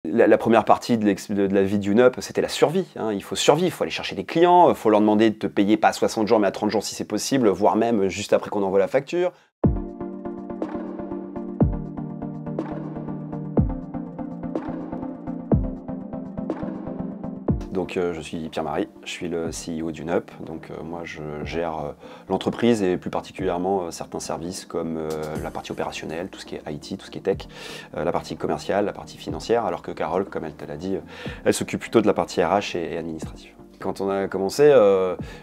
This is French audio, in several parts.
La première partie de la vie d'une up, c'était la survie. Hein. Il faut survivre, il faut aller chercher des clients, il faut leur demander de te payer pas à 60 jours mais à 30 jours si c'est possible, voire même juste après qu'on envoie la facture. Donc je suis Pierre-Marie, je suis le CEO d'une up. Donc moi je gère l'entreprise et plus particulièrement certains services comme la partie opérationnelle, tout ce qui est IT, tout ce qui est tech, la partie commerciale, la partie financière, alors que Carole, comme elle te l'a dit, elle s'occupe plutôt de la partie RH et administrative. Quand on a commencé,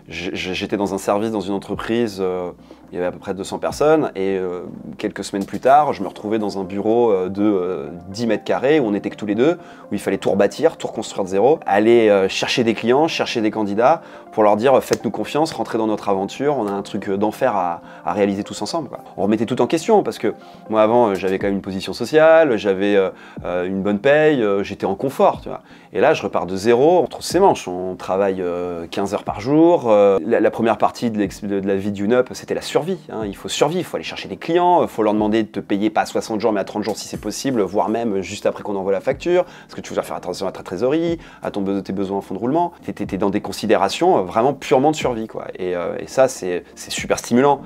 j'étais dans un service, dans une entreprise, il y avait à peu près 200 personnes et quelques semaines plus tard, je me retrouvais dans un bureau de 10 mètres carrés où on n'était que tous les deux, où il fallait tout rebâtir, tout reconstruire de zéro, aller chercher des clients, chercher des candidats pour leur dire faites-nous confiance, rentrez dans notre aventure, on a un truc d'enfer à réaliser tous ensemble, quoi. On remettait tout en question parce que moi avant j'avais quand même une position sociale, j'avais une bonne paye, j'étais en confort, tu vois. Et là je repars de zéro, on trouve ses manches, on travaille 15 heures par jour. La première partie de la vie d'une up, c'était la survie. Hein. Il faut survivre, il faut aller chercher des clients, il faut leur demander de te payer pas à 60 jours mais à 30 jours si c'est possible, voire même juste après qu'on envoie la facture, parce que tu dois faire attention à ta trésorerie, à tes besoins en fonds de roulement. Tu étais dans des considérations vraiment purement de survie, quoi. Et ça, c'est super stimulant.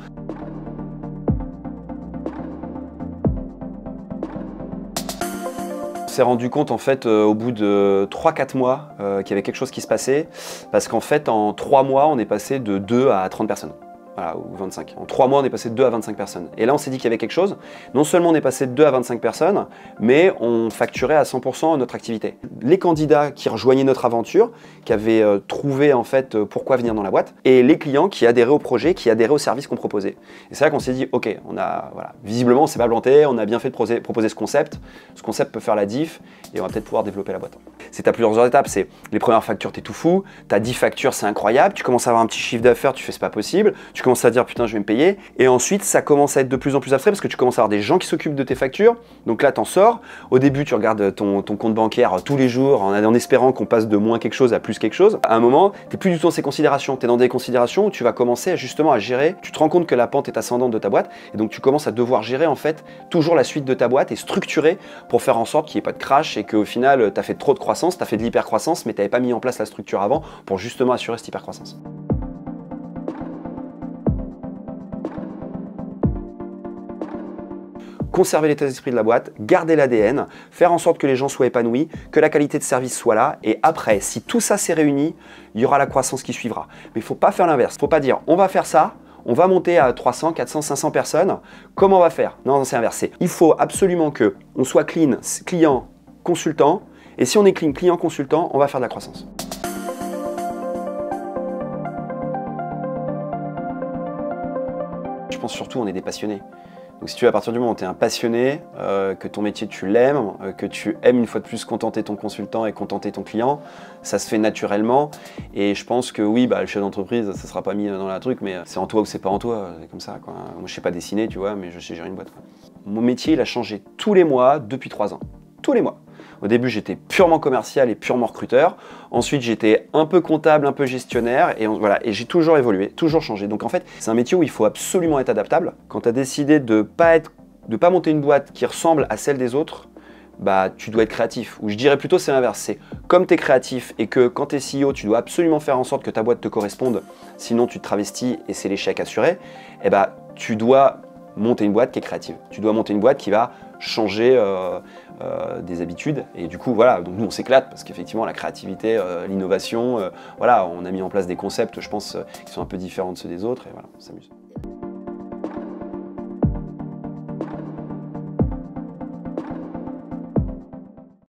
On s'est rendu compte en fait au bout de 3-4 mois qu'il y avait quelque chose qui se passait, parce qu'en fait en 3 mois on est passé de 2 à 30 personnes. Voilà, ou 25. En 3 mois, on est passé de 2 à 25 personnes. Et là, on s'est dit qu'il y avait quelque chose. Non seulement on est passé de 2 à 25 personnes, mais on facturait à 100% notre activité. Les candidats qui rejoignaient notre aventure, qui avaient trouvé en fait pourquoi venir dans la boîte, et les clients qui adhéraient au projet, qui adhéraient au service qu'on proposait. Et c'est là qu'on s'est dit, ok, voilà, visiblement, on s'est pas planté, on a bien fait de proposer ce concept. Ce concept peut faire la diff, et on va peut-être pouvoir développer la boîte. C'est à plusieurs étapes. C'est les premières factures, t'es tout fou. T'as 10 factures, c'est incroyable. Tu commences à avoir un petit chiffre d'affaires, tu fais c'est pas possible. Tu commences à dire putain je vais me payer, et ensuite ça commence à être de plus en plus abstrait parce que tu commences à avoir des gens qui s'occupent de tes factures, donc là t'en sors. Au début tu regardes ton compte bancaire tous les jours en espérant qu'on passe de moins quelque chose à plus quelque chose. À un moment t'es plus du tout dans ces considérations, t'es dans des considérations où tu vas commencer justement à gérer, tu te rends compte que la pente est ascendante de ta boîte et donc tu commences à devoir gérer en fait toujours la suite de ta boîte et structurer pour faire en sorte qu'il n'y ait pas de crash et qu'au final t'as fait trop de croissance, t'as fait de l'hypercroissance mais t'avais pas mis en place la structure avant pour justement assurer cette hypercroissance. Conserver l'état d'esprit de la boîte, garder l'ADN, faire en sorte que les gens soient épanouis, que la qualité de service soit là, et après, si tout ça s'est réuni, il y aura la croissance qui suivra. Mais il ne faut pas faire l'inverse. Il ne faut pas dire on va faire ça, on va monter à 300, 400, 500 personnes, comment on va faire? Non, c'est inversé. Il faut absolument qu'on soit clean, client, consultant, et si on est clean, client, consultant, on va faire de la croissance. Je pense surtout on est des passionnés. Donc si tu veux, à partir du moment où tu es un passionné, que ton métier tu l'aimes, que tu aimes une fois de plus contenter ton consultant et contenter ton client, ça se fait naturellement. Et je pense que oui, le chef d'entreprise, ça ne sera pas mis dans la truc, mais c'est en toi ou c'est pas en toi, c'est comme ça, quoi. Moi je sais pas dessiner, tu vois, mais je sais gérer une boîte, quoi. Mon métier, il a changé tous les mois depuis 3 ans. Tous les mois. Au début, j'étais purement commercial et purement recruteur. Ensuite, j'étais un peu comptable, un peu gestionnaire. Et voilà, et j'ai toujours évolué, toujours changé. Donc en fait, c'est un métier où il faut absolument être adaptable. Quand tu as décidé de pas monter une boîte qui ressemble à celle des autres, tu dois être créatif. Ou je dirais plutôt c'est l'inverse. C'est comme tu es créatif et que quand tu es CEO, tu dois absolument faire en sorte que ta boîte te corresponde. Sinon, tu te travestis et c'est l'échec assuré. Tu dois monter une boîte qui est créative. Tu dois monter une boîte qui va changer des habitudes. Et du coup, voilà, donc nous on s'éclate parce qu'effectivement la créativité, l'innovation, voilà, on a mis en place des concepts, je pense, qui sont un peu différents de ceux des autres et voilà, on s'amuse.